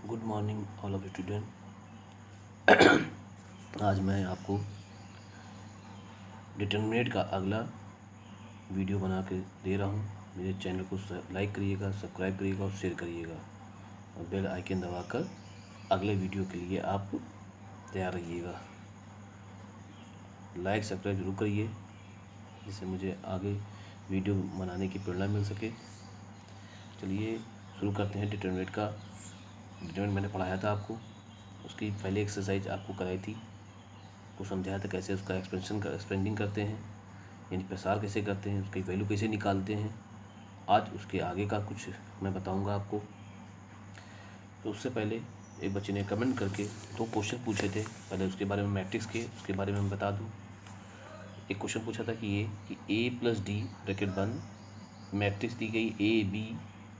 Good morning all of student. आज मैं आपको डिटरमिनेंट का अगला वीडियो बना के दे रहा हूँ। मेरे चैनल को लाइक करिएगा, सब्सक्राइब करिएगा और शेयर करिएगा और बेल आइकन दबाकर अगले वीडियो के लिए आप तैयार रहिएगा। लाइक सब्सक्राइब जरूर करिए जिससे मुझे आगे वीडियो बनाने की प्रेरणा मिल सके। चलिए शुरू करते हैं। डिटरमिनेंट मैंने पढ़ाया था आपको, उसकी पहले एक्सरसाइज आपको कराई थी, को समझाया था कैसे उसका एक्सपेंडिंग करते हैं, यानी प्रसार कैसे करते हैं, उसकी वैल्यू कैसे निकालते हैं। आज उसके आगे का कुछ मैं बताऊंगा आपको। तो उससे पहले एक बच्चे ने कमेंट करके 2 क्वेश्चन पूछे थे। पहले उसके बारे में मैट्रिक्स के उसके बारे में मैं बता दूं। एक क्वेश्चन पूछा था कि ए प्लस डी ब्रैकेट बंद, मैट्रिक्स दी गई ए बी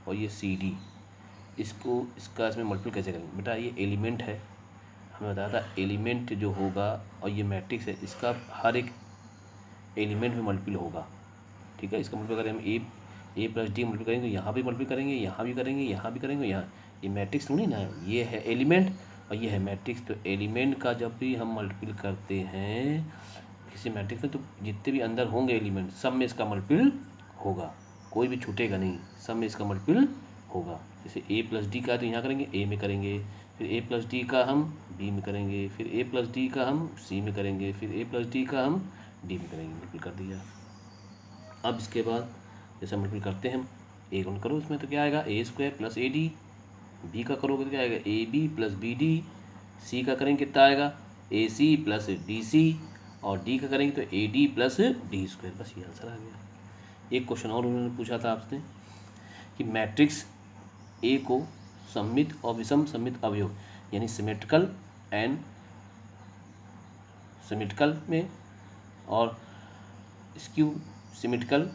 और ये सी डी, इसका इसमें मल्टीपल कैसे करेंगे। बेटा ये एलिमेंट है, हमें बताया था एलिमेंट जो होगा और ये मैट्रिक्स है, इसका हर एक एलिमेंट में मल्टीपल होगा। ठीक है, इसका मल्टीपल करें हम ए प्लस डी मल्टीपल करेंगे तो यहाँ भी मल्टीपल करेंगे, यहाँ भी करेंगे, यहाँ भी करेंगे, यहाँ। ये मैट्रिक्स थोड़ी ना है, ये है एलिमेंट और ये है मैट्रिक्स। तो एलिमेंट का जब भी हम मल्टीपल करते हैं किसी मैट्रिक्स में, तो जितने भी अंदर होंगे एलिमेंट सब में इसका मल्टीपल होगा, कोई भी छूटेगा नहीं, सब में इसका मल्टीपल होगा। जैसे ए प्लस डी का तो यहाँ करेंगे, ए में करेंगे, फिर ए प्लस डी का हम बी में करेंगे, फिर ए प्लस डी का हम सी में करेंगे, फिर ए प्लस डी का हम डी में करेंगे। मल्टीपल कर दिया। अब इसके बाद जैसे मल्टीपल करते हैं हम, ए गुण करो इसमें तो क्या आएगा A square plus A D, B का करोगे तो क्या आएगा A B plus B D, C का करेंगे कितना आएगा ए सी प्लस डी सी, और डी का करेंगे तो A D plus D square. बस ये आंसर आ गया। एक क्वेश्चन और उन्होंने पूछा था आपसे कि मैट्रिक्स ए को सममित और विषम सममित अवयव यानी सिमेट्रिकल एंड सिमेट्रिकल में और स्क्यू सिमेट्रिकल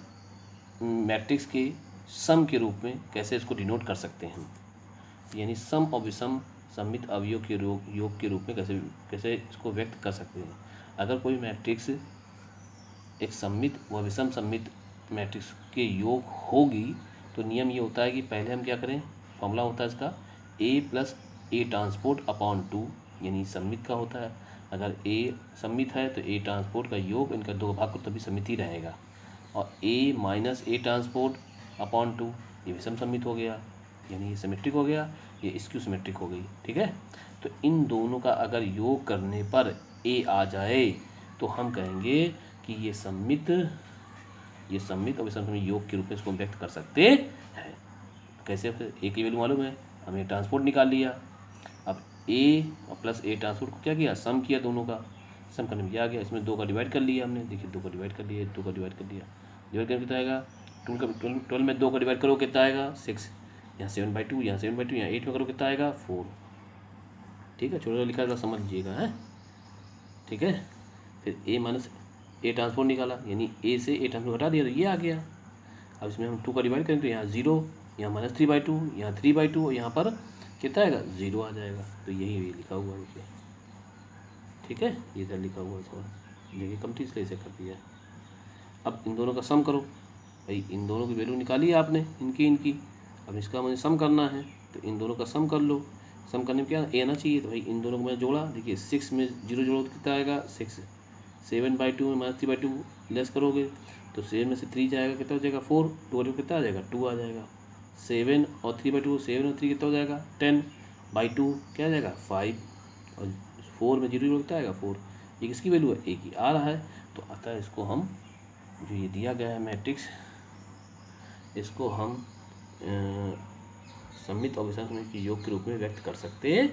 मैट्रिक्स के सम के रूप में कैसे इसको डिनोट कर सकते हैं, यानी सम और विषम सममित अवयव के योग के रूप में कैसे इसको व्यक्त कर सकते हैं। अगर कोई मैट्रिक्स एक सममित व विषम सममित मैट्रिक्स के योग होगी तो नियम ये होता है कि पहले हम क्या करें, फॉर्मूला होता है इसका ए प्लस ए ट्रांसपोर्ट अपॉन 2, यानी सममित का होता है। अगर ए सममित है तो ए ट्रांसपोर्ट का योग इनका 2 भाग को तभी सममित ही रहेगा, और ए माइनस ए ट्रांसपोर्ट अपॉन 2 ये विषम सममित हो गया, यानी ये सिमेट्रिक हो गया, ये स्क्यू सिमेट्रिक हो गई। ठीक है, तो इन दोनों का अगर योग करने पर ए आ जाए तो हम कहेंगे कि ये सममित और विषम सममित योग के रूप में इसको व्यक्त कर सकते हैं। कैसे, ए की वैल्यू मालूम है, हमने ट्रांसपोर्ट निकाल लिया। अब ए और प्लस ए ट्रांसपोर्ट को क्या किया, सम किया, दोनों का सम करने में क्या आ गया, इसमें 2 का डिवाइड कर लिया हमने। देखिए 2 का डिवाइड कर लिया, 2 का डिवाइड कर लिया, डिवाइड करके कितना आएगा 12 में 2 का डिवाइड करो कितना आएगा 6, यहाँ 7/2, यहाँ 7/2, यहाँ 8 में करो कितना आएगा 4। ठीक है, छोटा लिखा था समझ लीजिएगा है। ठीक है, फिर ए माइनस ए ट्रांसपोर्ट निकाला, यानी ए से ए ट्रांसपोर्ट हटा दिया तो ये आ गया। अब इसमें हम 2 का डिवाइड करें तो यहाँ 0, यहाँ -3/2, यहाँ 3/2 और यहाँ पर कितना आएगा 0 आ जाएगा। तो यही लिखा हुआ है देखिए। ठीक है, ये इधर लिखा हुआ है, थोड़ा देखिए कम थी इसलिए इसे कर दिया। अब इन दोनों का सम करो, भाई इन दोनों की वैल्यू निकाली आपने इनकी। अब इसका मुझे सम करना है तो इन दोनों का सम कर लो। सम करने में क्या ए आना चाहिए, तो भाई इन दोनों को मैं जोड़ा, देखिए 6 में 0 जोड़ो तो कितना आएगा 6, 7/2 में -3/2 लेस करोगे तो 7 में से 3 जाएगा कितना हो जाएगा 4, 2 कितना आ जाएगा 2 आ जाएगा। 7 और 3/2, 7 और 3 कितना हो जाएगा 10/2 क्या आ जाएगा 5, और 4 में 0 कितना आएगा 4। ये किसकी वैल्यू है, ए की आ रहा है। तो अतः इसको हम जो ये दिया गया है मैट्रिक्स, इसको हम सममित और विषम सममित के योग के रूप में व्यक्त कर सकते हैं।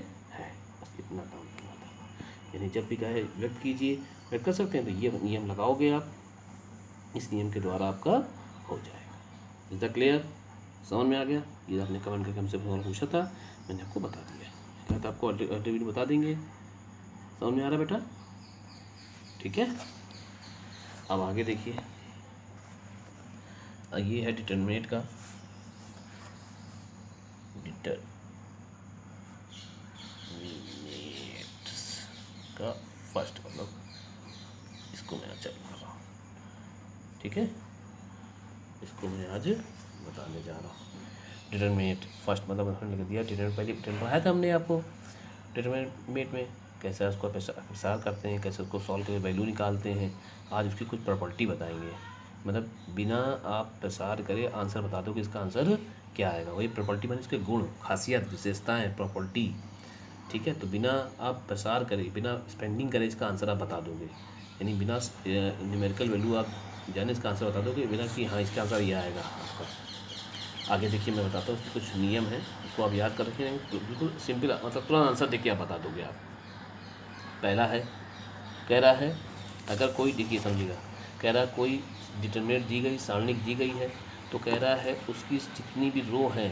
बस इतना काम करना था, यानी जब भी कहे व्यक्त कीजिए, व्यक्त कर सकते हैं, तो ये नियम लगाओगे आप, इस नियम के द्वारा आपका हो जाएगा। इज द क्लियर, समझ में आ गया। ये आपने कमेंट करके हमसे पूछा था, मैंने आपको बता दिया, क्या था आपको अगले वीडियो बता देंगे। समझ में आ रहा बेटा, ठीक है। अब आगे देखिए, ये है डिटरमिनेंट का फर्स्ट मतलब इसको मैं आज चल रहा हूँ। ठीक है, इसको मैं आज बताने जा रहा हूँ। डिटरमिनेट फर्स्ट मतलब हमने लिख दिया डिटरमिनेट, पहले डिटरमिनेट पढ़ाया था हमने आपको डिटरमिनेट में कैसे उसको प्रसार करते हैं, कैसे उसको सॉल्व करके वैल्यू निकालते हैं। आज उसकी कुछ प्रॉपर्टी बताएंगे, मतलब बिना आप प्रसार करे आंसर बता दो कि इसका आंसर क्या आएगा। वही प्रॉपर्टी माने इसके गुण, खासियत, विशेषताएँ, प्रॉपर्टी, ठीक है। तो बिना आप प्रसार करें, बिना स्पेंडिंग करें इसका आंसर आप बता दोगे, यानी बिना न्यूमेरिकल वैल्यू आप जाने इसका आंसर बता दोगे, बिना कि हाँ इसका आंसर ये आएगा आपका। आगे देखिए मैं बताता हूँ, उसके कुछ नियम है, उसको आप याद कर रखेंगे तो बिल्कुल सिंपल, मतलब तुरंत आंसर देख के आप बता दोगे आप। पहला है, कह रहा है अगर कोई, देखिए समझिएगा, कह रहा है कोई डिटरमिनेंट दी गई, सारणिक दी गई है, तो कह रहा है उसकी जितनी भी रो हैं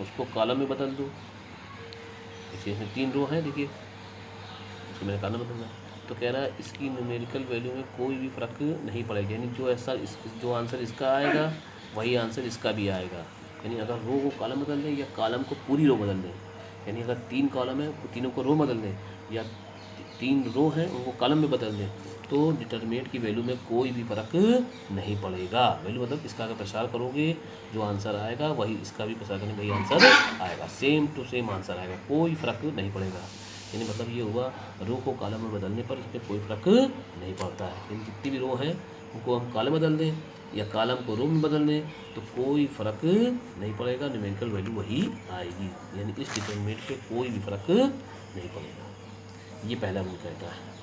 उसको कॉलम में बदल दो। देखिए इसमें 3 रो हैं, देखिए उसको मैंने कॉलम में बदलना। तो कह रहा है इसकी न्यूमेरिकल वैल्यू में कोई भी फ़र्क नहीं पड़ेगा, यानी जो आंसर इसका आएगा वही आंसर इसका भी आएगा। यानी अगर रो को कॉलम बदल दें या कॉलम को पूरी रो बदल दें, यानी अगर 3 कॉलम है तो तीनों को रो बदल दें, या 3 रो हैं उनको कॉलम में बदल दें, तो डिटरमिनेंट की वैल्यू में कोई भी फ़र्क नहीं पड़ेगा। वैल्यू मतलब इसका अगर प्रसार करोगे जो आंसर आएगा वही इसका भी प्रसार करने वही आंसर आएगा, सेम टू सेम आंसर आएगा, कोई फ़र्क नहीं पड़ेगा। यानी मतलब ये हुआ रो को कॉलम में बदलने पर इसमें कोई फ़र्क नहीं पड़ता है। यानी जितनी भी रो हैं उनको हम कॉलम बदल दें या कॉलम को रो में बदल दें तो कोई फ़र्क नहीं पड़ेगा, न्यूमेरिकल वैल्यू वही आएगी। यानी इस डिटरमिनेंट पे कोई भी फ़र्क नहीं पड़ेगा। ये पहला रूल कहता है।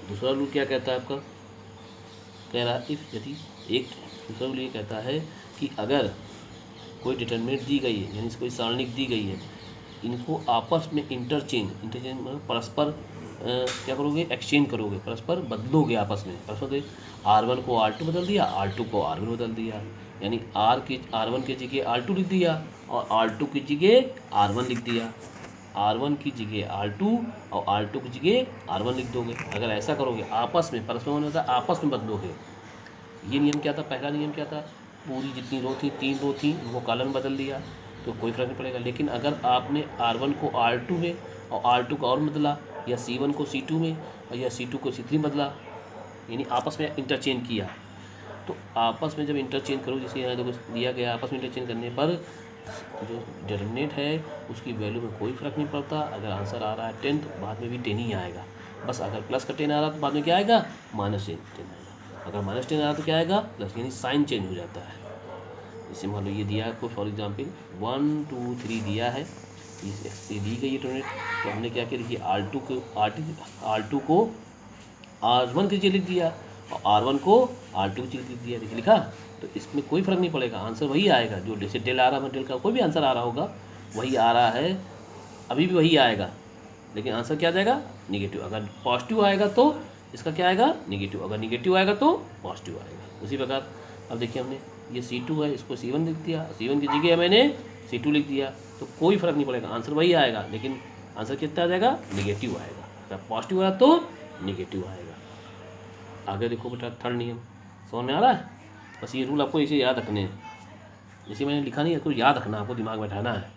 दूसरा रूल क्या कहता है आपका, कह रहा इफ़ यदि एक, दूसरा रूल ये कहता है कि अगर कोई डिटरमिनेंट दी गई है, यानी कोई सारणिक दी गई है, इनको आपस में इंटरचेंज मतलब परस्पर क्या करोगे, एक्सचेंज करोगे, परस्पर बदलोगे आपस में, परस्पर R1 को R2 बदल दिया, R2 को R1 बदल दिया, यानी R1 की जगह R2 लिख दिया और R2 की जगह R1 लिख दिया, R1 की जगह R2 और R2 की जगह R1 लिख दोगे। अगर ऐसा करोगे आपस में, परस्पर होता है आपस में बदलोगे। ये नियम क्या था, पहला नियम क्या था, पूरी जितनी रो थी, 3 रो थी, उनको कॉलम में बदल दिया तो कोई फ़र्क नहीं पड़ेगा। लेकिन अगर आपने R1 को R2 में और R2 को और बदला, या C1 को C2 में और या C2 को C3 में बदला, यानी आपस में इंटरचेंज किया, तो आपस में जब इंटरचेंज करो, जैसे यहाँ देखो दिया गया, आपस में इंटरचेंज करने पर जो डिटरमिनेंट है उसकी वैल्यू में कोई फ़र्क नहीं पड़ता। अगर आंसर आ रहा है 10 तो बाद में भी 10 ही आएगा, बस अगर प्लस का 10 आ रहा है तो बाद में क्या आएगा, -10 आएगा, अगर -10 आ रहा है तो क्या आएगा, प्लस, यानी साइन चेंज हो जाता है। जैसे मान लो ये दिया है आपको, फॉर एग्जाम्पल 1 2 3 दिया है, ये दी गई है डिटरमिनेंट, तो हमने क्या किया, देखिए R2 को R1 की जगह लिख दिया और R1 को R2 की जगह लिख दिया, देखिए लिखा, तो इसमें कोई फ़र्क नहीं पड़ेगा, आंसर वही आएगा। जो जैसे डेल आ रहा है, डेल का कोई भी आंसर आ रहा होगा वही आ रहा है, अभी भी वही आएगा, लेकिन आंसर क्या आ जाएगा, निगेटिव। अगर पॉजिटिव आएगा तो इसका क्या आएगा, निगेटिव, अगर निगेटिव आएगा तो पॉजिटिव आएगा। उसी प्रकार अब देखिए हमने ये C2 है, इसको C1 लिख दिया, C1 की जगह मैंने C2 लिख दिया, तो कोई फ़र्क नहीं पड़ेगा, आंसर वही आएगा, लेकिन आंसर कितना आ जाएगा, निगेटिव आएगा। अगर पॉजिटिव आया तो निगेटिव आएगा। आगे देखो बेटा, थर्ड नियम समझ में आ रहा है, बस ये रूल आपको इसे याद रखने हैं, जैसे मैंने लिखा नहीं है, आपको याद रखना, आपको दिमाग में बैठाना है।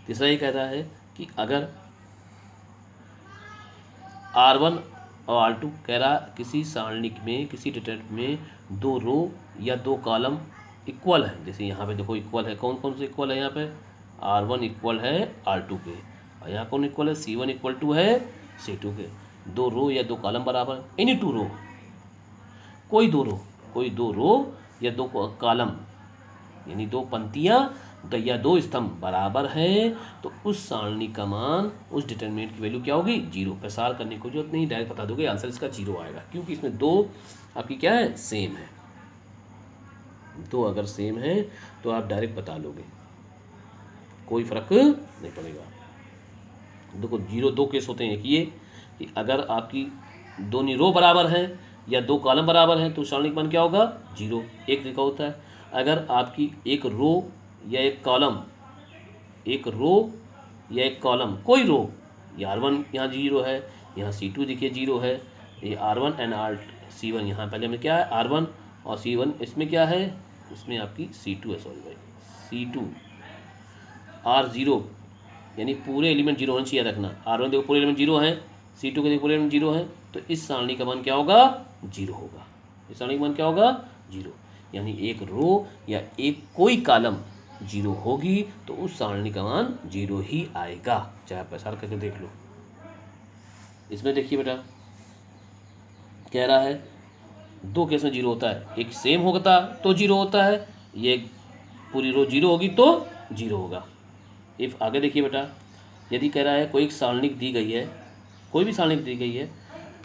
तीसरा ये कहता है कि अगर R1 और R2 कह रहा किसी सारणिक में, किसी डिटरमिनेंट में 2 रो या 2 कॉलम इक्वल है, जैसे यहाँ पे देखो इक्वल है, कौन कौन से इक्वल है, यहाँ पे R1 इक्वल है R2 के, और यहाँ कौन इक्वल है, C1 इक्वल टू है C2 के। 2 रो या 2 कॉलम बराबर, एनी 2 रो, कोई दो रो या 2 कॉलम, यानी 2 पंक्तियाँ या 2 स्तंभ बराबर हैं, तो उस सारणी का मान, उस डिटरमिनेंट की वैल्यू क्या होगी, 0। प्रसार करने को जरूरत नहीं, डायरेक्ट बता दोगे आंसर इसका 0 आएगा, क्योंकि इसमें 2 आपकी क्या है, सेम है। 2 अगर सेम है तो आप डायरेक्ट बता लोगे, कोई फ़र्क नहीं पड़ेगा। देखो 0 2 केस होते हैं, एक ये कि अगर आपकी दोनों रो बराबर हैं या 2 कॉलम बराबर हैं तो सारणिक मान क्या होगा, 0, एक तरीका होता है। अगर आपकी एक रो या एक कॉलम, कोई रो, ये R1 यहाँ 0 है, यहाँ C2 देखिए 0 है, ये R1 एंड C1, यहाँ पहले में क्या है, R1 और C1, इसमें क्या है, इसमें आपकी C2 है, सॉरी भाई, C2 R0, यानी पूरे एलिमेंट 0 होना चाहिए, रखना। R1 देखो पूरे एलिमेंट 0 हैं, C2 के देखो पूरे एलिमेंट 0 हैं, तो इस सारणी का मान क्या होगा, 0 होगा। इस सारणी का मान क्या होगा, 0। यानी एक रो या एक कोई कॉलम जीरो होगी तो उस सारणी का मान जीरो ही आएगा, चाहे आप प्रसार करके देख लो। इसमें देखिए बेटा कह रहा है दो केस में जीरो होता है, एक सेम होता तो जीरो होता है, ये पूरी रो जीरो होगी तो जीरो होगा। इफ आगे देखिए बेटा, यदि कह रहा है कोई एक सारणिक दी गई है, कोई भी सारणिक दी गई है,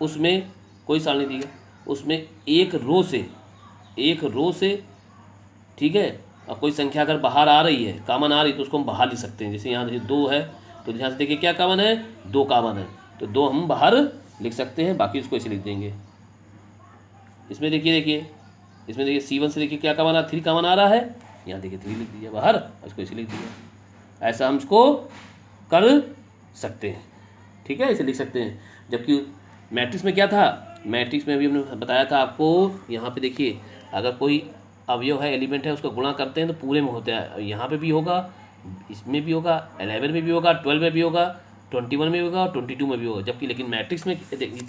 उसमें कोई सारणिक दी गई, उसमें एक रो से ठीक है, और कोई संख्या अगर बाहर आ रही है, कॉमन आ रही है, तो उसको हम बाहर लिख सकते हैं। जैसे यहाँ देखिए 2 है, तो ध्यान से देखिए क्या कॉमन है, 2 कॉमन है, तो 2 हम बाहर लिख सकते हैं, बाकी उसको ऐसे लिख देंगे। इसमें देखिए इसमें देखिए C1 से देखिए क्या कॉमन आ, 3 कॉमन आ रहा है, यहाँ देखिए 3 लिख दिया बाहर, इसको ऐसे लिख दिया। ऐसा हम इसको कर सकते हैं, ठीक है, ऐसे लिख सकते हैं। जबकि मैट्रिक्स में क्या था, मैट्रिक्स में भी हमने बताया था आपको, यहाँ पे देखिए अगर कोई अवयव है, एलिमेंट है, उसका गुणा करते हैं तो पूरे में होता है। यहाँ पे भी होगा, इसमें भी होगा, 11 में भी होगा, 12 में भी होगा, 21 में भी होगा और 22 में भी होगा। जबकि लेकिन मैट्रिक्स में,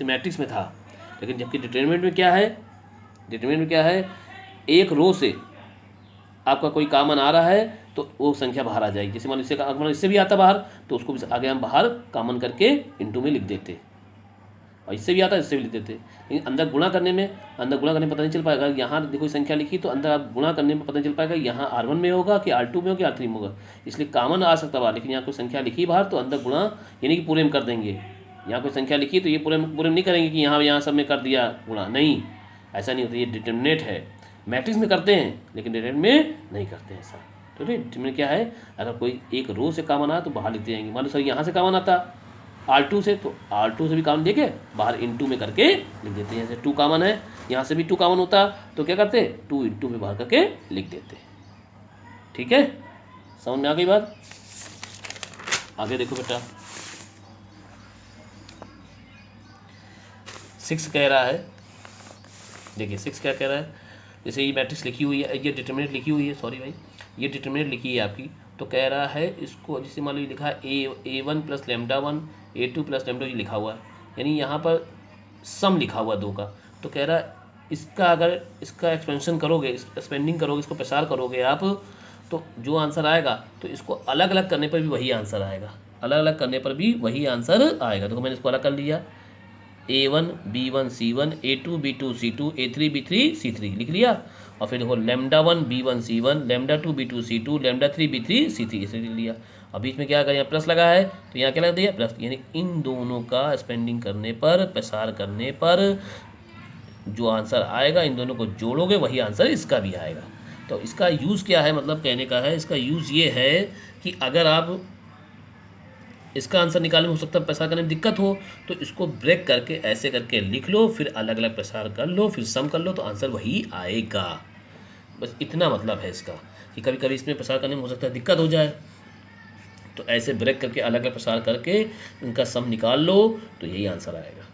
मैट्रिक्स में था, लेकिन जबकि डिटरमिनेंट में क्या है, डिटरमिनेंट में क्या है, एक रो से आपका कोई कॉमन आ रहा है तो वो संख्या बाहर आ जाएगी। जैसे मान लीजिए इससे भी आता बाहर, तो उसको भी आगे हम बाहर कॉमन करके इनटू में लिख देते, और इससे भी आता है, इससे भी लिख देते। लेकिन अंदर गुणा करने में पता नहीं चल पाएगा। यहाँ देखो संख्या लिखी तो अंदर आप गुणा करने में पता नहीं चल पाएगा यहाँ R1 में होगा कि R2 में होगा कि R3 में होगा, इसलिए कॉमन आ सकता बाहर। लेकिन यहाँ कोई संख्या लिखी बाहर तो अंदर गुणा यानी कि पूरे में कर देंगे। यहाँ कोई संख्या लिखी तो ये पूरे में नहीं करेंगे कि यहाँ सब में कर दिया गुणा, नहीं, ऐसा नहीं होता। ये डिटरमिनेंट है, मैट्रिक्स में करते हैं लेकिन डिटरमिनेंट में नहीं करते हैं ऐसा। तो डिटरमिनेंट क्या है, अगर कोई एक रो से कॉमन आ तो बाहर लिखते जाएंगे। मान लो सर यहाँ से कॉमन आता R2 से, तो R2 से भी कॉमन लेके बाहर इनटू में करके लिख देते हैं। जैसे 2 कॉमन है, यहाँ से भी 2 कॉमन होता तो क्या करते, 2 इनटू में बाहर करके लिख देते। ठीक है, समझ में आ गई बात। आगे देखो बेटा 6 कह रहा है, देखिए 6 क्या कह रहा है, जैसे ये मैट्रिक्स लिखी हुई है, ये डिटरमिनेंट लिखी हुई है, सॉरी भाई, ये डिटरमिनेंट लिखी है आपकी, तो कह रहा है इसको, जैसे मान लो लिखा है A1 प्लस λ1 A2 प्लस λ2 ये लिखा हुआ है, यानी यहाँ पर सम लिखा हुआ 2 का। तो कह रहा है इसका अगर इसका एक्सपेंशन करोगे, एक्सपेंडिंग करोगे, इसको प्रसार करोगे आप, तो जो आंसर आएगा तो इसको अलग अलग करने पर भी वही आंसर आएगा, अलग अलग करने पर भी वही आंसर आएगा। तो मैंने इसको अलग कर लिया, A1 B1 C1 A2 B2 C2 A3 B3 C3 लिख लिया, और फिर देखो λ1 B1 C1 λ2 B2 C2 λ3 B3 C3 इसे लिख लिया। अब बीच में क्या अगर यहाँ प्लस लगा है तो यहाँ क्या लगा दिया प्लस, यानी इन दोनों का स्पेंडिंग करने पर, प्रसार करने पर जो आंसर आएगा, इन दोनों को जोड़ोगे वही आंसर इसका भी आएगा। तो इसका यूज़ क्या है, मतलब कहने का है इसका यूज़ ये है कि अगर आप इसका आंसर निकालने में हो सकता है प्रसार करने में दिक्कत हो, तो इसको ब्रेक करके ऐसे करके लिख लो, फिर अलग अलग प्रसार कर लो, फिर सम कर लो, तो आंसर वही आएगा। बस इतना मतलब है इसका, कि कभी कभी इसमें प्रसार करने में हो सकता है दिक्कत हो जाए, तो ऐसे ब्रेक करके अलग अलग प्रसार करके इनका सम निकाल लो तो यही आंसर आएगा।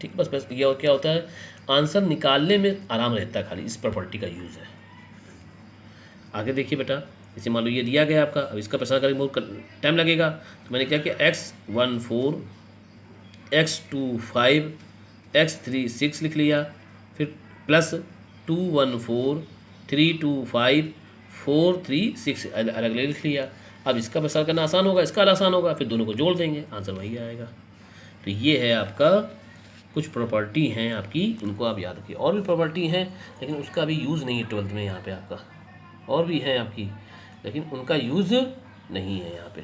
ठीक, बस ये और क्या होता है, आंसर निकालने में आराम रहता है, खाली इस प्रॉपर्टी का यूज़ है। आगे देखिए बेटा, जैसे मान लो ये दिया गया आपका, अब इसका प्रसार करने में बहुत टाइम लगेगा, तो मैंने क्या किया, x1 4 x2 5 x3 6 लिख लिया, फिर प्लस 2 1 4 3 2 5 4 3 6 अलग अलग लिख लिया। अब इसका प्रसार करना आसान होगा, इसका आसान होगा, फिर दोनों को जोड़ देंगे, आंसर वही आएगा। तो ये है आपका कुछ प्रॉपर्टी हैं आपकी, इनको आप याद रखिए। और भी प्रॉपर्टी हैं लेकिन उसका भी यूज़ नहीं है 12th में यहाँ पे आपका, और भी हैं आपकी लेकिन उनका यूज़ नहीं है यहाँ पे,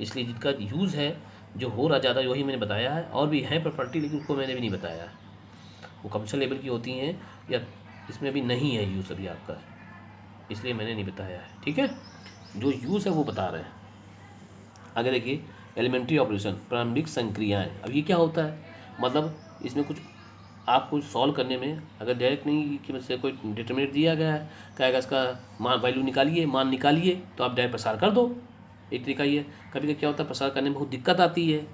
इसलिए जिनका यूज़ है, जो हो रहा ज़्यादा, वही मैंने बताया है। और भी हैं प्रॉपर्टी लेकिन उनको मैंने भी नहीं बताया है, वो कमर्शियल लेवल की होती हैं, या इसमें भी नहीं है यूज़ अभी आपका, इसलिए मैंने नहीं बताया है। ठीक है, जो यूज़ है वो बता रहे हैं। आगे देखिए एलिमेंट्री ऑपरेशन, प्रारंभिक संक्रियाएँ। अब ये क्या होता है, मतलब इसमें कुछ आपको सॉल्व करने में अगर डायरेक्ट नहीं कि मुझसे कोई डिटरमिनेंट दिया गया है, कहेगा इसका मान वैल्यू निकालिए, मान निकालिए, तो आप डायरेक्ट प्रसार कर दो, एक तरीका ये। कभी कभी क्या होता है प्रसार करने में बहुत दिक्कत आती है,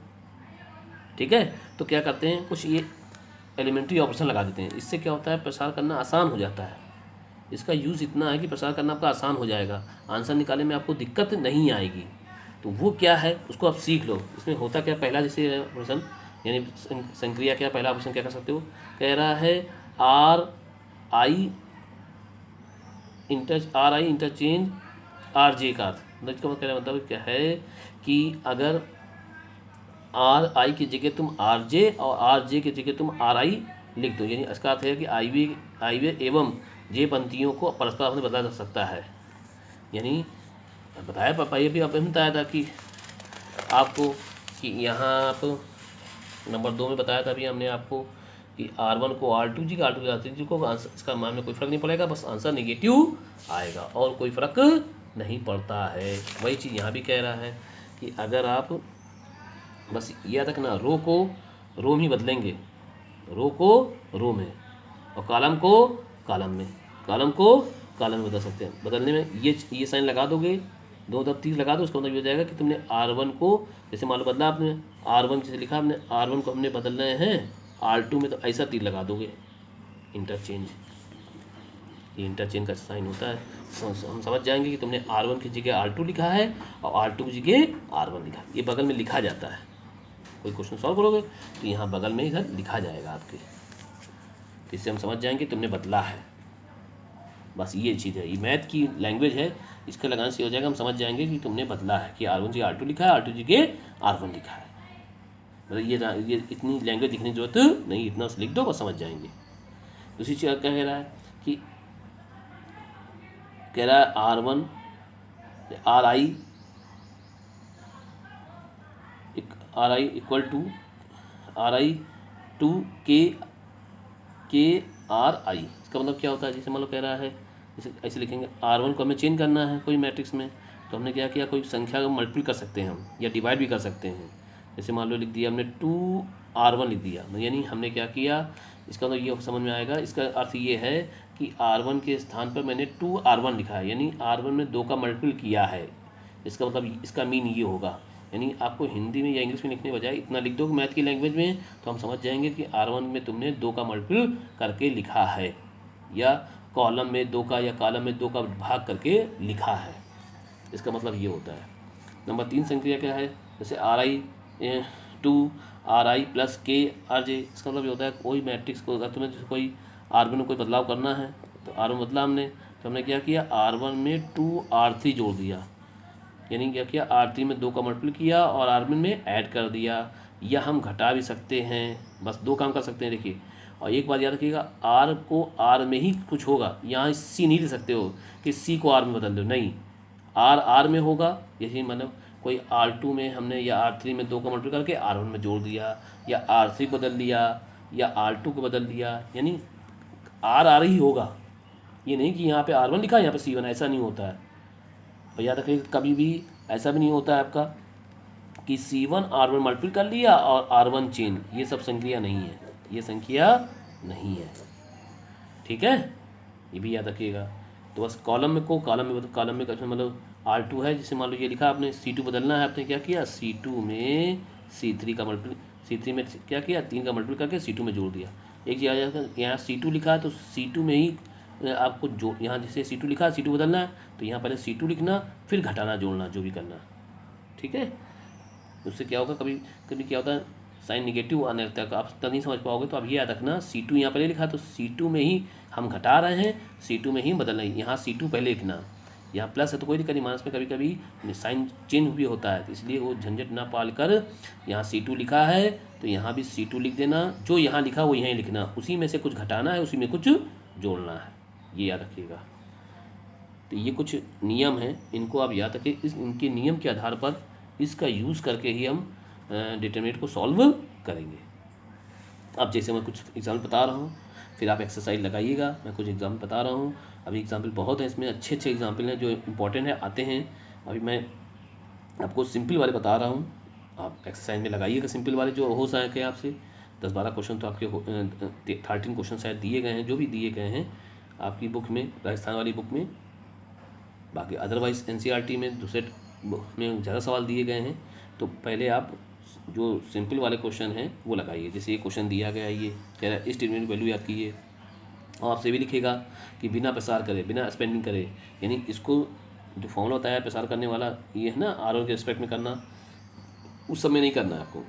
ठीक है, तो क्या करते हैं, कुछ ये एलिमेंट्री ऑपरेशन लगा देते हैं, इससे क्या होता है प्रसार करना आसान हो जाता है। इसका यूज़ इतना है कि प्रसार करना आपका आसान हो जाएगा, आंसर निकालने में आपको दिक्कत नहीं आएगी। तो वो क्या है उसको आप सीख लो। इसमें होता क्या, पहला जैसे ऑपरेशन यानी संक्रिया, क्या पहला ऑप्शन क्या कर सकते हो, कह रहा है R I are I interchange R J का मतलब इसका मतलब क्या है कि अगर आर आई की जगह तुम आर जे और आर जे की जगह तुम आर आई लिख दो, यानी इसका अर्थ है कि आई वे एवं जे पंक्तियों को परस्पर आपने बदला जा सकता है। यानी बताया पापा ये भी आपने बताया था कि आपको कि यहाँ आप नंबर 2 में बताया था अभी हमने आपको कि R1 को R2 जी का R2 R3 को आंसर, इसका मान में कोई फ़र्क नहीं पड़ेगा, बस आंसर नेगेटिव आएगा और कोई फ़र्क नहीं पड़ता है। वही चीज़ यहाँ भी कह रहा है कि अगर आप बस याद रखना रो को रो में ही बदलेंगे, रो को रो में और कॉलम को कॉलम में, कॉलम को कॉलम में बदल सकते हैं। बदलने में ये साइन लगा दोगे, 2 दब 3 लगा दो, उसका मतलब ये हो जाएगा कि तुमने R1 को जैसे मान लो बदला आपने R1 जैसे लिखा आपने R1 को हमने बदल रहे हैं R2 में, तो ऐसा तीर लगा दोगे इंटरचेंज, ये इंटरचेंज का साइन होता है। हम समझ जाएंगे कि तुमने R1 की जगह R2 लिखा है और R2 की जगह R1 लिखा है, ये बगल में लिखा जाता है। कोई क्वेश्चन सॉल्व करोगे तो यहाँ बगल में इधर लिखा जाएगा आपके, तो इससे हम समझ जाएंगे तुमने बदला है। बस ये चीज़ है, ये मैथ की लैंग्वेज है, इसका लगाने से हो जाएगा, हम समझ जाएंगे कि तुमने बदला है कि R1 जगह R2 लिखा है, R2 जगह R1 लिखा है। मतलब ये इतनी लैंग्वेज लिखने की जरूरत नहीं, इतना लिख दो बस समझ जाएंगे। दूसरी चीज़ क्या कह रहा है कि कह रहा है R1 R I equal to RI two के आर आई। इसका मतलब क्या होता है, जैसे मान लो कह रहा है जैसे ऐसे लिखेंगे R1 को हमें चेंज करना है कोई मैट्रिक्स में, तो हमने क्या किया, कोई संख्या को मल्टीपल कर सकते हैं हम या डिवाइड भी कर सकते हैं। जैसे मान लो लिख दिया हमने 2R1 लिख दिया, यानी हमने क्या किया, इसका मतलब ये समझ में आएगा, इसका अर्थ ये है कि R1 के स्थान पर मैंने 2R1 लिखा है, यानी R1 में 2 का मल्टीपल किया है। इसका मतलब इसका मीन ये होगा, यानी आपको हिंदी में या इंग्लिश में लिखने के बजाय इतना लिख दो मैथ की लैंग्वेज में, तो हम समझ जाएंगे कि R1 में तुमने 2 का मल्टीपल करके लिखा है या कॉलम में 2 का या कॉलम में 2 का भाग करके लिखा है। इसका मतलब ये होता है। नंबर 3 संक्रिया क्या है, जैसे RI two RI plus KRJ। इसका मतलब ये होता है कोई मैट्रिक्स को अगर तुम्हें जैसे कोई R1 में कोई बदलाव करना है, तो R1 बदला हमने, तो हमने क्या किया, R1 में 2R3 जोड़ दिया, यानी क्या किया, R3 में 2 का मल्टीपल किया और R1 में ऐड कर दिया, या हम घटा भी सकते हैं, बस 2 काम कर सकते हैं। देखिए, और एक बात याद रखिएगा, R को R में ही कुछ होगा, यहाँ C नहीं ले सकते हो कि C को R में बदल दो, नहीं, R में होगा। यही मतलब कोई R2 में हमने या R3 में 2 का मल्टीपल करके R1 में जोड़ दिया, या R3 बदल दिया या R2 को बदल दिया, यानी R ही होगा, ये नहीं कि यहाँ पे R1 लिखा है यहाँ पे C1, ऐसा नहीं होता है। और याद रखिएगा कभी भी ऐसा भी नहीं होता है आपका कि C1 R1 मल्टीपल कर लिया और R1 चेंज, ये सब संख्या नहीं है, ये संख्या नहीं है, ठीक है, ये भी याद रखिएगा। तो बस कॉलम में मतलब R2 है, जैसे मान लो ये लिखा आपने C2 बदलना है, आपने क्या किया, C2 में C3 का मल्टीपल, C3 में क्या किया, 3 का मल्टीपल करके C2 में जोड़ दिया। एक चीज़ आ जाएगा, यहाँ C2 लिखा है तो C2 में ही आपको जो यहाँ जैसे C2 लिखा है, C2 बदलना है तो यहाँ पहले C2 लिखना, फिर घटाना जोड़ना जो भी करना, ठीक है। उससे क्या होगा, कभी कभी क्या होता है साइन निगेटिव आने लगता है, आप तब नहीं समझ पाओगे, तो अब ये याद रखना C2 यहाँ पहले लिखा तो C2 में ही हम घटा रहे हैं, C2 में ही बदल रहे हैं, यहाँ C2 पहले लिखना, यहाँ प्लस है तो कोई दिक्कत नहीं, माइनस में कभी कभी साइन चेंज भी होता है, तो इसलिए वो झंझट ना पाल कर यहाँ C2 लिखा है तो यहाँ भी C2 लिख देना, जो यहाँ लिखा वो यहीं लिखना, उसी में से कुछ घटाना है, उसी में कुछ जोड़ना है, ये याद रखिएगा। तो ये कुछ नियम हैं, इनको आप याद रखें, इनके नियम के आधार पर इसका यूज़ करके ही हम डिटरमिनेंट को सॉल्व करेंगे। अब जैसे मैं कुछ एग्जाम्पल बता रहा हूँ, फिर आप एक्सरसाइज लगाइएगा, मैं कुछ एग्जाम्पल बता रहा हूँ। अभी एग्जाम्पल बहुत हैं, इसमें अच्छे अच्छे एग्जाम्पल हैं जो इंपॉर्टेंट है, आते हैं। अभी मैं आपको सिंपल वाले बता रहा हूँ, आप एक्सरसाइज में लगाइएगा सिंपल वाले जो हो सके आपसे। 10-12 क्वेश्चन तो आपके 13 क्वेश्चन शायद दिए गए हैं, जो भी दिए गए हैं आपकी बुक में, राजस्थान वाली बुक में। बाकी अदरवाइज़ NCERT में दूसरे में ज़्यादा सवाल दिए गए हैं, तो पहले आप जो सिंपल वाले क्वेश्चन हैं वो लगाइए। जैसे ये क्वेश्चन दिया गया है, ये कह रहा है इस स्टेटमेंट की वैल्यू याद कीजिए, और आपसे भी लिखेगा कि बिना प्रसार करे, बिना स्पेंडिंग करे, यानी इसको जो फॉर्मूला होता है प्रसार करने वाला, ये है ना, R1 के रिस्पेक्ट में करना, उस समय नहीं करना है आपको,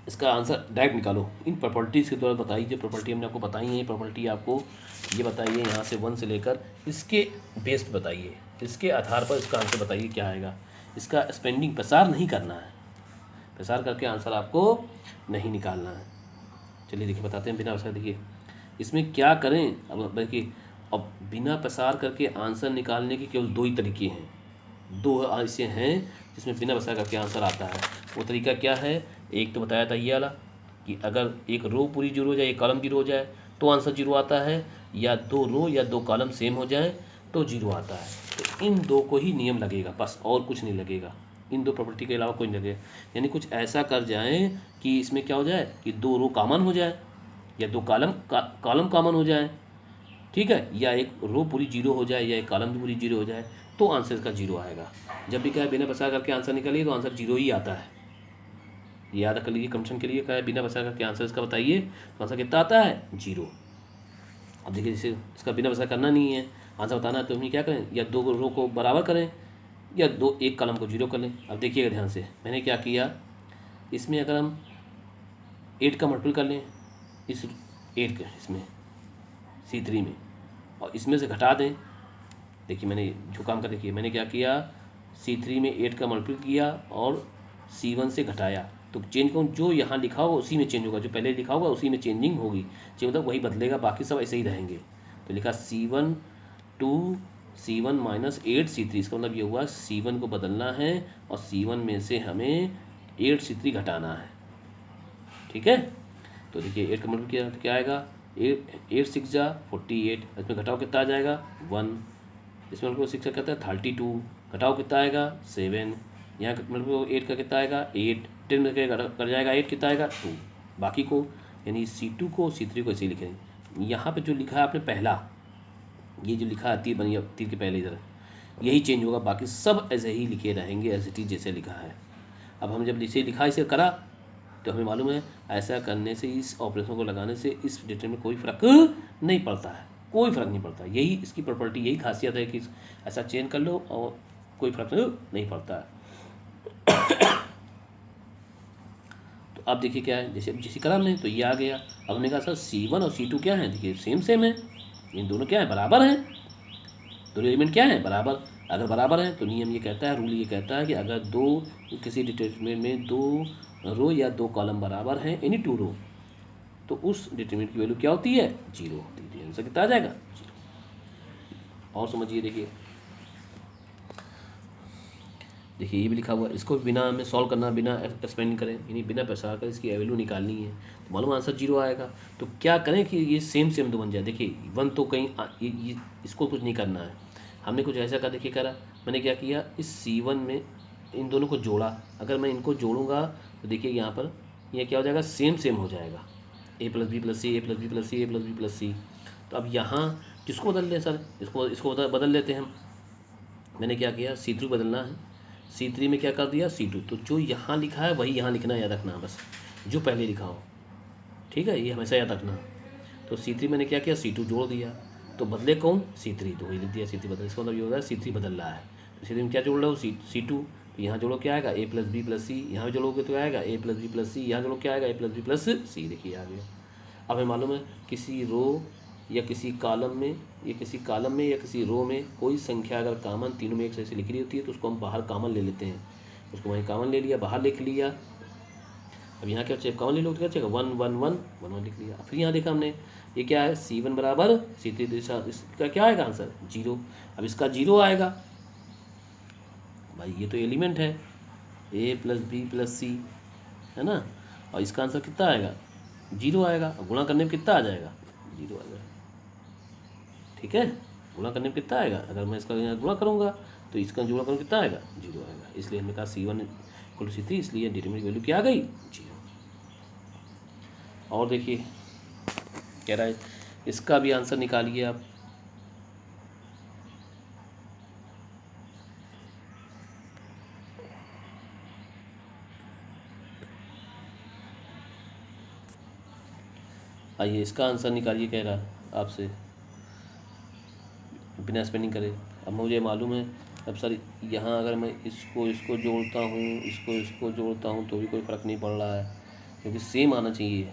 इसका आंसर डायरेक्ट निकालो इन प्रॉपर्टीज़ के द्वारा। बताइए जो प्रॉपर्टी हमने आपको बताई है, प्रॉपर्टी आपको ये बताइए यहाँ से 1 से लेकर, इसके बेस पे बताइए, इसके आधार पर इसका आंसर बताइए क्या आएगा। इसका स्पेंडिंग प्रसार नहीं करना है, प्रसार करके आंसर आपको नहीं निकालना है। चलिए देखिए बताते हैं बिना प्रसार। देखिए इसमें क्या करें, अब देखिए अब बिना प्रसार करके आंसर निकालने के केवल 2 ही तरीके हैं, 2 ऐसे हैं जिसमें बिना प्रसार करके आंसर आता है। वो तरीका क्या है, एक तो बताया था ये वाला कि अगर एक रो पूरी 0 हो जाए, एक कॉलम 0 हो जाए तो आंसर 0 आता है, या 2 रो या 2 कॉलम सेम हो जाए तो 0 आता है। तो इन 2 को ही नियम लगेगा, बस और कुछ नहीं लगेगा, इन 2 प्रॉपर्टी के अलावा कोई नहीं लगेगा। यानी कुछ ऐसा कर जाएं कि इसमें क्या हो जाए कि 2 रो कॉमन हो जाए, या 2 कॉलम कॉमन हो जाए, ठीक है, या एक रो पूरी 0 हो जाए, या एक कॉलम भी पूरी 0 हो जाए, तो आंसर इसका 0 आएगा। जब भी क्या है बिना प्रसार करके आंसर निकालिए तो आंसर 0 ही आता है। याद कर लीजिए कंडीशन के लिए क्या है, बिना प्रसार करके आंसर इसका बताइए तो आंसर कितना आता है, 0। अब देखिए जैसे इसका बिना प्रसार करना नहीं है, आंसर बताना है, तो हम क्या करें, या 2 रो को बराबर करें या एक कॉलम को 0 कर लें। अब देखिएगा ध्यान से मैंने क्या किया, इसमें अगर हम 8 का मल्टीपल कर लें, इस 8 का इसमें C3 में, और इसमें से घटा दें। देखिए मैंने जो काम कर, देखिए मैंने क्या किया, C3 में 8 का मल्टीपल किया और C1 से घटाया, तो चेंज करूँ जो यहाँ लिखा होगा उसी में चेंज होगा, जो पहले लिखा होगा उसी में चेंजिंग होगी, मतलब वही बदलेगा, बाकी सब ऐसे ही रहेंगे। तो लिखा C1 to C1 minus 8C3, इसका मतलब ये हुआ C1 को बदलना है और C1 में से हमें 8C3 घटाना है, ठीक है। तो देखिए 8 का मल्टीपल क्या आएगा, 8 6 जा 48, इसमें घटाओ कितना आ जाएगा 1, इसमें मल्टीपल 6 का कहता है 32, घटाओ कितना आएगा 7, यहाँ मल्टीपल 8 का कितना आएगा 8, 10 में कर जाएगा 8 कितना आएगा 2, बाकी को यानी C2 को C3 को ऐसे ही लिखें। यहाँ पे जो लिखा है आपने पहला, ये जो लिखा है तीर बनी तीर के पहले इधर, यही चेंज होगा, बाकी सब ऐसे ही लिखे रहेंगे एज इट इज जैसे लिखा है। अब हम जब इसे लिखा इसे करा तो हमें मालूम है ऐसा करने से, इस ऑपरेशन को लगाने से इस डेटा में कोई फ़र्क नहीं पड़ता है, कोई फ़र्क नहीं पड़ता। यही इसकी प्रॉपर्टी, यही खासियत है कि ऐसा चेंज कर लो और कोई फ़र्क नहीं पड़ता है। तो अब देखिए क्या है, जैसे करा हमने तो ये आ गया। अब हमने कहा सर C1 और C2 क्या है, देखिए सेम है, इन दोनों क्या है बराबर हैं, दोनों एलिमेंट क्या है बराबर। अगर बराबर है तो नियम ये कहता है, रूल ये कहता है कि अगर किसी डिटरमिनेंट में 2 रो या 2 कॉलम बराबर हैं, एनी 2 रो, तो उस डिटरमिनेंट की वैल्यू क्या होती है 0 होती है। आंसर कितना आ जाएगा 0। और समझिए देखिए ये भी लिखा हुआ है, इसको बिना हमें सॉल्व करना, बिना एक्सपेंड करें, यानी बिना प्रसार कर इसकी वैल्यू निकालनी है, तो मालूम आंसर 0 आएगा। तो क्या करें कि ये सेम तो बन जाए। देखिए 1 तो कहीं ये इसको कुछ नहीं करना है, हमने कुछ ऐसा कर देखिए करा, मैंने क्या किया, इस C1 में इन दोनों को जोड़ा। अगर मैं इनको जोड़ूंगा तो देखिए यहाँ पर ये क्या हो जाएगा, सेम हो जाएगा, A + B + C, A + B + C, A + B + C। तो अब यहाँ किसको बदल लें सर, इसको बदल लेते हैं हम। मैंने क्या किया, C3 बदलना है, C3 में क्या कर दिया C2, तो जो यहाँ लिखा है वही यहाँ लिखना, याद रखना बस, जो पहले लिखा हो, ठीक है, ये हमेशा याद रखना। तो C3 मैंने क्या किया, C2 जोड़ दिया, तो बदले कौन C3, तो वही लिख दिया C3 बदल। इसका मतलब ये होगा C3 बदल रहा है, तो C3 में क्या जोड़ रहा हूँ C2, तो यहाँ जोड़ो क्या आएगा A + B + C, यहाँ जोड़ोगे तो आएगा A + B + C, यहाँ जोड़ो क्या आएगा A + B + C, देखिए आ गया। अब हमें मालूम है किसी रो या किसी कॉलम में या किसी रो में कोई संख्या अगर कॉमन तीनों में एक से लिखी होती है तो उसको हम बाहर कॉमन ले लेते हैं, उसको वहीं कॉमन ले लिया, बाहर लिख लिया। अब यहाँ क्या चाहिए, कॉमन ले लो तो क्या चाहिए 1 1 1 1 1 लिख लिया। फिर यहाँ देखा हमने ये क्या है C1 बराबर C3, इसका क्या आएगा आंसर 0। अब इसका 0 आएगा भाई, ये तो एलिमेंट है A + B + C, है ना, और इसका आंसर कितना आएगा 0 आएगा। और गुणा करने में कितना आ जाएगा 0 आएगा, ठीक है, गुणा करने में कितना आएगा, अगर मैं इसका यहाँ गुणा करूँगा तो इसका गुणा करूँ कितना आएगा 0 आएगा। इसलिए हमने कहा C1 = C3, इसलिए डिटरमिनेंट वैल्यू क्या आ गई 0। और देखिए कह रहा है इसका भी आंसर निकालिए आप। आइए इसका आंसर निकालिए, कह रहा आपसे बिना स्पेंडिंग करे। अब मुझे मालूम है, अब सर यहाँ अगर मैं इसको जोड़ता हूँ, इसको जोड़ता हूँ तो भी कोई फ़र्क नहीं पड़ रहा है, क्योंकि सेम आना चाहिए।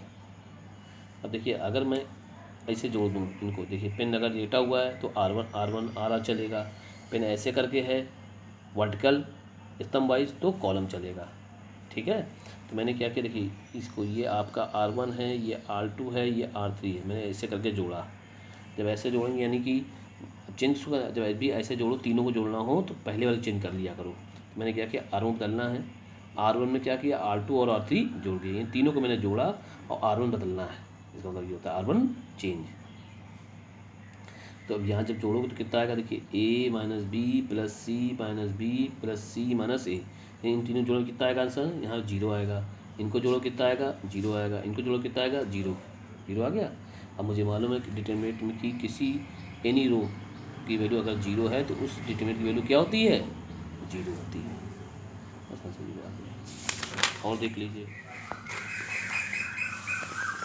अब देखिए अगर मैं ऐसे जोड़ दूँ इनको, देखिए पेन अगर लेटा हुआ है तो R1 R चलेगा, पेन ऐसे करके है वर्टिकल स्तंभ वाइज तो कॉलम चलेगा। ठीक है, तो मैंने क्या किया, देखिए इसको, ये आपका R1 है, ये R2 है, ये R3 है, मैंने ऐसे करके जोड़ा। जब ऐसे जोड़ेंगे यानी कि चिन्ह जब भी ऐसे जोड़ो, तीनों को जोड़ना हो तो पहले वाले चिन्ह कर लिया करो। तो मैंने क्या किया, R1 बदलना है, R1 में क्या किया, R2 और R3 जोड़ दिए, इन तीनों को मैंने जोड़ा और R1 बदलना है, इसका मतलब ये होता है R1 चेंज। तो अब यहाँ जब जोड़ोगे तो कितना आएगा, देखिए A minus B plus C minus B plus C minus A, इन तीनों जोड़ो कितना आएगा आंसर, यहाँ 0 आएगा। इनको जोड़ो कितना आएगा, 0 आएगा। इनको जोड़ो कितना आएगा, 0 आ गया। अब मुझे मालूम है कि डिटरमिनेंट में की किसी एनी रो की वैल्यू अगर 0 है तो उस डिटरमिनेंट की वैल्यू क्या होती है, 0 होती है। और देख लीजिए,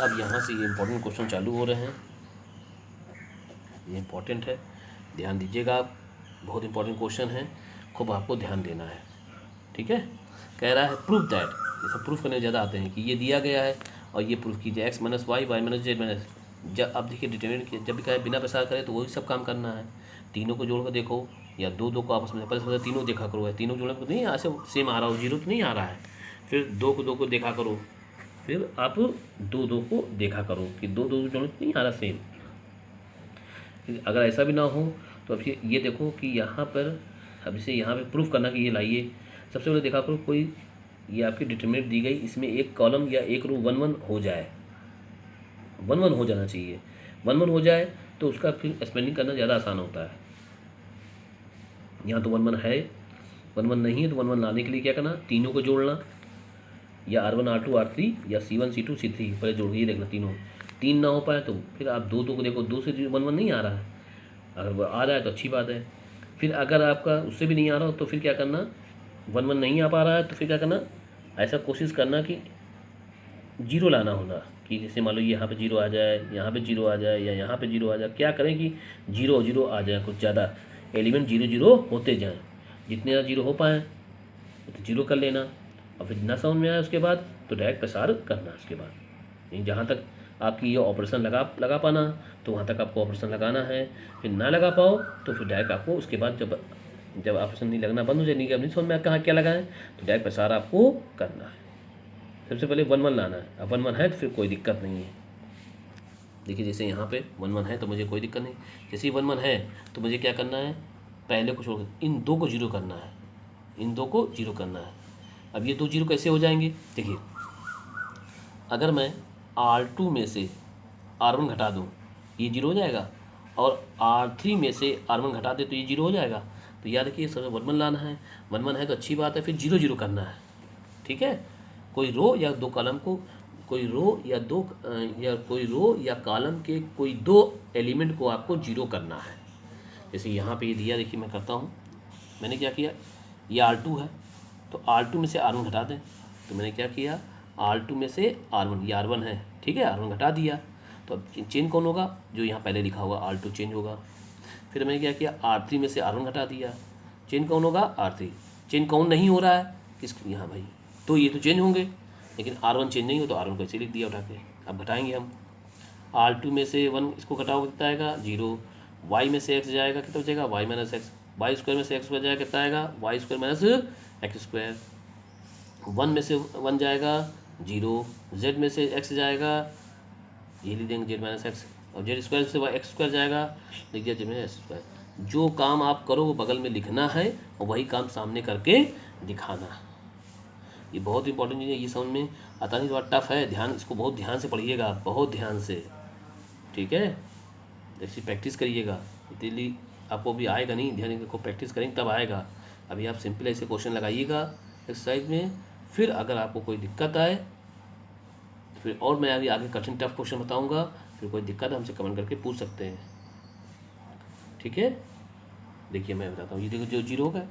अब यहाँ से ये इंपॉर्टेंट क्वेश्चन चालू हो रहे हैं, ये इंपॉर्टेंट है, ध्यान दीजिएगा आप, बहुत इंपॉर्टेंट क्वेश्चन है, खूब आपको ध्यान देना है। ठीक है, कह रहा है प्रूफ दैट, ये सब प्रूफ करने ज़्यादा आते हैं कि ये दिया गया है और ये प्रूफ कीजिए X minus Y minus Z minus. जब अब देखिए डिटरमिनेंट जब भी कहे बिना प्रसार करे तो वही सब काम करना है। तीनों को जोड़ कर देखो या दो को आपस में पहले तीनों देखा करो, है तीनों जोड़ने को नहीं ऐसे सेम आ रहा हो, 0 तो नहीं आ रहा है, फिर दो को देखा करो, फिर आप दो को देखा करो कि दो जोड़ने को नहीं आ रहा सेम। अगर ऐसा भी ना हो तो अब ये देखो कि यहाँ पर अब इसे यहाँ पे प्रूफ करना कि ये लाइए, सबसे पहले देखा करो कोई ये आपकी डिटरमिनेंट दी गई, इसमें एक कॉलम या एक रो 1 1 हो जाए, 1 1 हो जाना चाहिए, 1 1 हो जाए तो उसका फिर स्पेलिंग करना ज़्यादा आसान होता है। यहाँ तो 1 1 है, 1 1 नहीं है तो 1 1 लाने के लिए क्या करना, तीनों को जोड़ना, या R1 R2 R3 या C1 C2 C3 पहले जोड़ के देखना, तीन ना हो पाए तो फिर आप दो को देखो, 2 से 1 1 नहीं आ रहा है, अगर वो आ रहा है तो अच्छी बात है। फिर अगर आपका उससे भी नहीं आ रहा हो तो फिर क्या करना, 1 1 नहीं आ पा रहा है तो फिर क्या करना, ऐसा कोशिश करना कि 0 लाना होना, कि जैसे मान लो यहाँ पे 0 आ जाए, यहाँ पे 0 आ जाए या यहाँ पे 0 आ जाए, क्या करें कि 0 0 आ जाए, कुछ ज़्यादा एलिमेंट 0 0 होते जाएँ, जितने ज़्यादा 0 हो पाएँ तो 0 कर लेना, और फिर ना समझ में आए उसके बाद तो डायरेक्ट प्रसार करना। उसके बाद नहीं, जहाँ तक आपकी ये ऑपरेशन लगा पाना तो वहाँ तक आपको ऑपरेशन लगाना है, फिर ना लगा पाओ तो फिर डायरेक्ट आपको उसके बाद जब ऑपरेशन नहीं लगना बंद हो जाए, नहीं समझ में कहाँ क्या लगाएं तो डायरेक्ट प्रसार आपको करना है। सबसे पहले 1 1 लाना है, अब 1 1 है तो फिर कोई दिक्कत नहीं है। देखिए जैसे यहाँ पे 1 1 है तो मुझे कोई दिक्कत नहीं, जैसे ही 1 1 है तो मुझे क्या करना है, पहले को छोड़ इन दो को 0 करना है, इन दो को 0 करना है। अब ये 2 0 कैसे हो जाएंगे, देखिए अगर मैं R2 में से R1 घटा दूँ ये 0 हो जाएगा, और R3 में से R1 घटा दे तो ये 0 हो जाएगा। तो याद रखिए सब 1 1 लाना है, 1 1 है तो अच्छी बात है, फिर 0 0 करना है। ठीक है, कोई रो या दो कॉलम को, कोई रो या कॉलम के कोई 2 एलिमेंट को आपको 0 करना है। जैसे यहाँ पे ये दिया, देखिए मैं करता हूँ, मैंने क्या किया, ये R2 है तो R2 में से R1 घटा दें, तो मैंने क्या किया, R2 में से R1, ये R1 है, ठीक है, R1 घटा दिया, तो अब चेंज कौन होगा, जो यहाँ पहले लिखा होगा R2 चेंज होगा। फिर मैंने क्या किया, R3 में से R1 घटा दिया, चेंज कौन होगा, R3। चेंज कौन नहीं हो रहा है, किस यहाँ भाई, तो ये तो चेंज होंगे, लेकिन R1 चेंज नहीं हो तो R1 को ऐसे लिख दिया उठा के। अब घटाएंगे हम, R2 में से 1 इसको घटाओ कितना आएगा, 0, y में से x जाएगा कितना बचेगा, y minus X, Y square में से x बच जाएगा कितना आएगा, Y square minus X square, 1 में से 1 जाएगा 0, z में से x जाएगा, ये लिख देंगे z माइनस एक्स, और जेड स्क्वायर से एक्स स्क्वायर जाएगा, लिख दिया जेड माइनस एक्स स्क्वायर। जो काम आप करो वो बगल में लिखना है और वही काम सामने करके दिखाना है। ये बहुत इंपॉर्टेंट चीज़ है, ये समझ में आता नहीं, थोड़ा टफ है, ध्यान इसको बहुत ध्यान से पढ़िएगा, बहुत ध्यान से, ठीक है, ऐसी प्रैक्टिस करिएगा, इतनी आपको भी आएगा नहीं, ध्यान को प्रैक्टिस करेंगे तब आएगा। अभी आप सिंपल ऐसे क्वेश्चन लगाइएगा एक्सरसाइज में, फिर अगर आपको कोई दिक्कत आए तो फिर और मैं अभी आगे कठिन टफ क्वेश्चन बताऊंगा, फिर कोई दिक्कत हमसे कमेंट करके पूछ सकते हैं, ठीक है। देखिए मैं बताता हूँ, ये देखो जो 0 हो गए,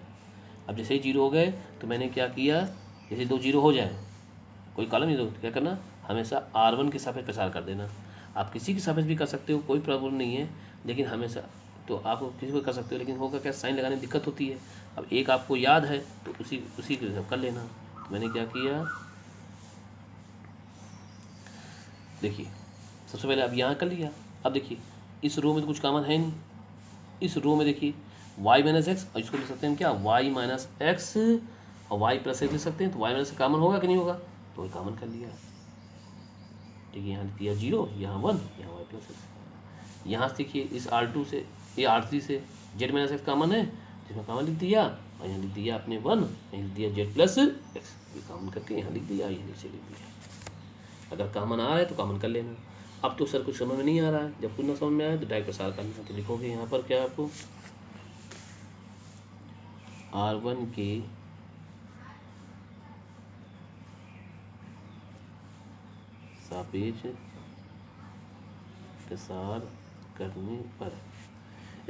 अब जैसे ही 0 हो गए तो मैंने क्या किया, जैसे 2 0 हो जाए, कोई कॉलम ही दो, क्या करना, हमेशा R1 के सापेक्ष प्रसार कर देना। आप किसी के सापेक्ष भी कर सकते हो, कोई प्रॉब्लम नहीं है, लेकिन हमेशा तो आप किसी को कर सकते हो, लेकिन होगा क्या, साइन लगाने में दिक्कत होती है। अब एक आपको याद है तो उसी के कर लेना। तो मैंने क्या किया, देखिए सबसे पहले अब यहाँ कर लिया। अब देखिए इस रो में तो कुछ कॉमन है नहीं, इस रो में देखिए y माइनस एक्स, और इसको लिख सकते हैं क्या y माइनस एक्स और y प्लस एक्स लिख सकते हैं। तो y माइनस कॉमन होगा कि नहीं होगा, तो वही कॉमन कर लिया। ठीक है, यहाँ लिख दिया 0, यहाँ 1, यहाँ y प्लस एक्स। यहाँ से देखिए इस R2 से ये R3 से z माइनस एक्स कॉमन है, जिसमें कॉमन लिख दिया, और यहाँ लिख दिया आपने 1, यहाँ लिख दिया z प्लस एक्स, ये कॉमन करके यहाँ लिख दिया, ये नीचे लिख दिया। अगर कॉमन आ रहा है तो कॉमन कर लेना। अब तो सर कुछ समझ में नहीं आ रहा है, जब कुछ ना समझ में आए तो डायरेक्ट प्रसार करना। तो लिखोगे यहाँ पर क्या आपको R1 के सापेक्ष प्रसार करने पर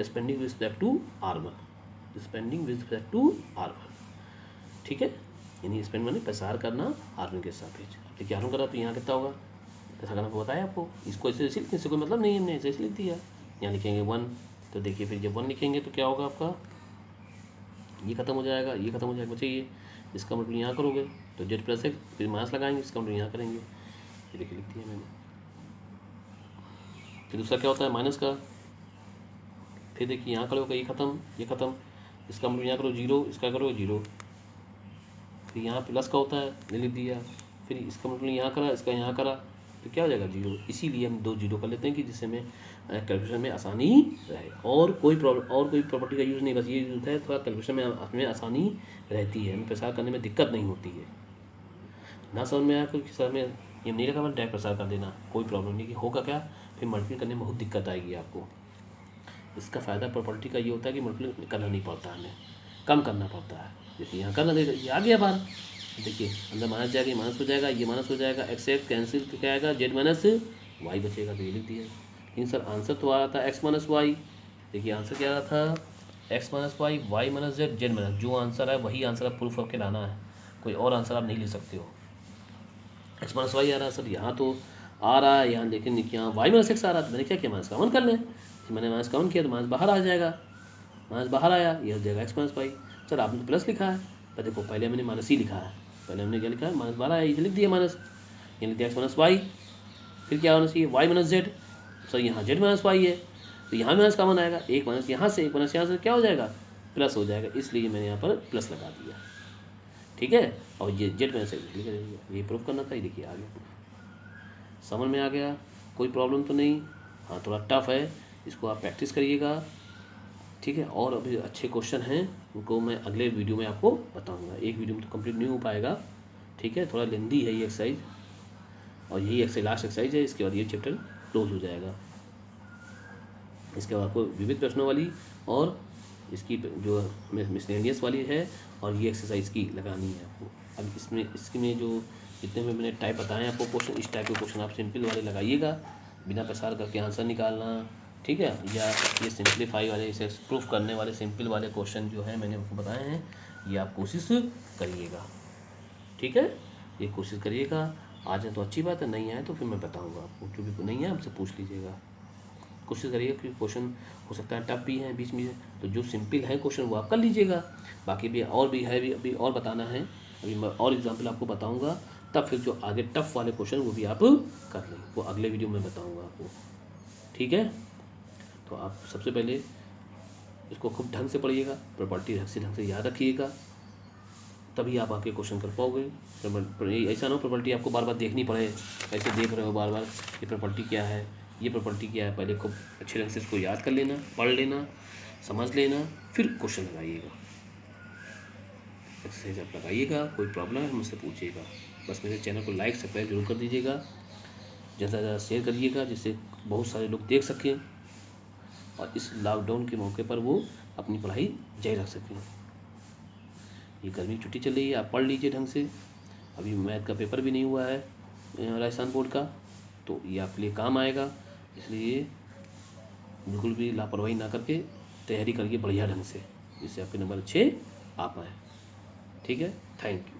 spending with respect to R1, spending with respect to R1, ठीक है, यानी स्पेंड माने प्रसार करना R1 के सापेक्ष। देखिए R1 करा तो यहाँ कितना होगा, प्रसार करना को बताया आपको, इसको ऐसे लिख, इससे कोई मतलब नहीं है, हमने ऐसे लिख दिया। यहाँ लिखेंगे 1, तो देखिए फिर जब 1 लिखेंगे तो क्या होगा आपका, ये खत्म हो जाएगा, ये खत्म हो जाएगा, बचेगी इसका मतलब यहाँ करोगे तो z प्लस एक्स, फिर माइनस लगाएंगे, इसका मतलब यहाँ करेंगे, ये देखिए लिख दिया मैंने। फिर दूसरा क्या होता है माइनस का, फिर देखिए यहाँ करोगे ये खत्म, ये खत्म, इसका मतलब यहाँ करो 0, इसका करो 0, फिर यहाँ प्लस का होता है, ये लिख दिया, फिर इसका मतलब यहाँ करा, इसका यहाँ करा, तो क्या हो जाएगा 0। इसीलिए हम 2 0 कर लेते हैं कि जिससे हमें कैलकुलेशन में आसानी रहे, और कोई प्रॉब्लम और कोई प्रॉपर्टी का यूज़ नहीं, बस ये यूज़ है थोड़ा कैलकुलेशन में हमें आसानी रहती है, हमें प्रसार करने में दिक्कत नहीं होती है। ना समझ में आया तो सर में ये नहीं लगा, डायरेक्ट प्रसार कर देना, कोई प्रॉब्लम नहीं। कि होगा क्या, फिर मल्टीप्लाई करने में बहुत दिक्कत आएगी आपको। इसका फ़ायदा प्रॉपर्टी का ये होता है कि मल्टीप्लाई करना नहीं पड़ता, हमें कम करना पड़ता है। जैसे यहाँ करना देगा, ये आ गया बाहर, देखिए अंदर माइनस जाएगा, ये माइनस हो जाएगा, ये माइनस हो जाएगा, एक्स एक्स कैंसिल तो क्या आएगा z माइनस वाई बचेगा, तो ये लिख दिया। लेकिन सर आंसर तो आ रहा था x माइनस वाई, देखिए आंसर क्या आ रहा था x minus Y, Y minus z minus, जो आंसर है वही आंसर आप प्रूफ करके लाना है, कोई और आंसर आप नहीं ले सकते हो। x माइनस वाई आ रहा है सर, यहाँ तो आ रहा है यहाँ, लेकिन यहाँ y माइनस एक्स आ रहा है, तो मैंने क्या किया माइनस कॉमन कर लें, मैंने माइनस कॉमन किया तो माइनस बाहर आ जाएगा, माइनस बाहर आया, ये हो जाएगा x माइनस वाई। सर आपने तो प्लस लिखा है, पर देखो पहले मैंने माइनस ही लिखा है, पहले हमने क्या लिखा है माइनस 12 है, इसे लिख दिया माइनस, ये लिख दिया एक्स माइनस वाई, फिर क्या होना चाहिए वाई माइनस जेड, सर यहाँ जेड माइनस वाई है, तो यहाँ माइनस कॉमन आएगा, एक माइनस यहाँ से, एक माइनस यहाँ से क्या हो जाएगा प्लस हो जाएगा, इसलिए मैंने यहाँ पर प्लस लगा दिया, ठीक है। और ये जेड माइनस ये प्रूफ करना था, ये देखिए आ गया, समझ में आ गया, कोई प्रॉब्लम तो नहीं। हाँ थोड़ा टफ है, इसको आप प्रैक्टिस करिएगा, ठीक है। और अभी अच्छे क्वेश्चन हैं, उनको मैं अगले वीडियो में आपको बताऊंगा, एक वीडियो में तो कंप्लीट नहीं हो पाएगा, ठीक है, थोड़ा लेंदी है ये एक्सरसाइज, और यही एक्सरसाइज लास्ट एक्सरसाइज है, इसके बाद ये चैप्टर क्लोज हो जाएगा। इसके बाद आपको विविध प्रश्नों वाली और इसकी जो मिसलेनियस वाली है, और ये एक्सरसाइज की लगानी है आपको। अब इसमें जो जितने में मैंने टाइप बताए आपको क्वेश्चन, इस टाइप के क्वेश्चन आप सिंपल वाले लगाइएगा, बिना प्रसार करके आंसर निकालना, ठीक है। या ये सिंप्लीफाई वाले, इसे प्रूफ करने वाले सिंपल वाले क्वेश्चन जो है मैंने आपको बताए हैं, ये आप कोशिश करिएगा, ठीक है, ये कोशिश करिएगा। आ जाए तो अच्छी बात है, नहीं आए तो फिर मैं बताऊंगा आपको, क्योंकि नहीं है आपसे पूछ लीजिएगा, कोशिश करिएगा, क्योंकि क्वेश्चन हो सकता है टफ भी है बीच में, तो जो सिंपल है क्वेश्चन वो आप कर लीजिएगा, बाकी भी और भी है, अभी और बताना है, अभी मैं और एग्जाम्पल आपको बताऊँगा, तब फिर जो आगे टफ वाले क्वेश्चन वो भी आप कर लें, वो अगले वीडियो में बताऊँगा आपको, ठीक है। तो आप सबसे पहले इसको खूब ढंग से पढ़िएगा, प्रॉपर्टी ढंग से याद रखिएगा, तभी आप आके क्वेश्चन कर पाओगे। ऐसा ना हो प्रॉपर्टी आपको बार बार देखनी पड़े, ऐसे देख रहे हो बार बार ये प्रॉपर्टी क्या है, ये प्रॉपर्टी क्या है, पहले खूब अच्छे ढंग से इसको याद कर लेना, पढ़ लेना, समझ लेना, फिर क्वेश्चन लगाइएगा, एक्सरसाइज आप लगाइएगा। कोई प्रॉब्लम है मुझसे पूछिएगा, बस मेरे चैनल को लाइक सब्सक्राइब जरूर कर दीजिएगा, ज़्यादा से ज़्यादा शेयर करिएगा, जिससे बहुत सारे लोग देख सकें, और इस लॉकडाउन के मौके पर वो अपनी पढ़ाई जारी रख सकें। ये गर्मी की छुट्टी चल रही है, आप पढ़ लीजिए ढंग से, अभी मैथ का पेपर भी नहीं हुआ है राजस्थान बोर्ड का, तो ये आपके लिए काम आएगा, इसलिए बिल्कुल भी लापरवाही ना करके तैयारी करिए बढ़िया ढंग से, जिससे आपके नंबर अच्छे आ पाएँ, ठीक है। Thank you.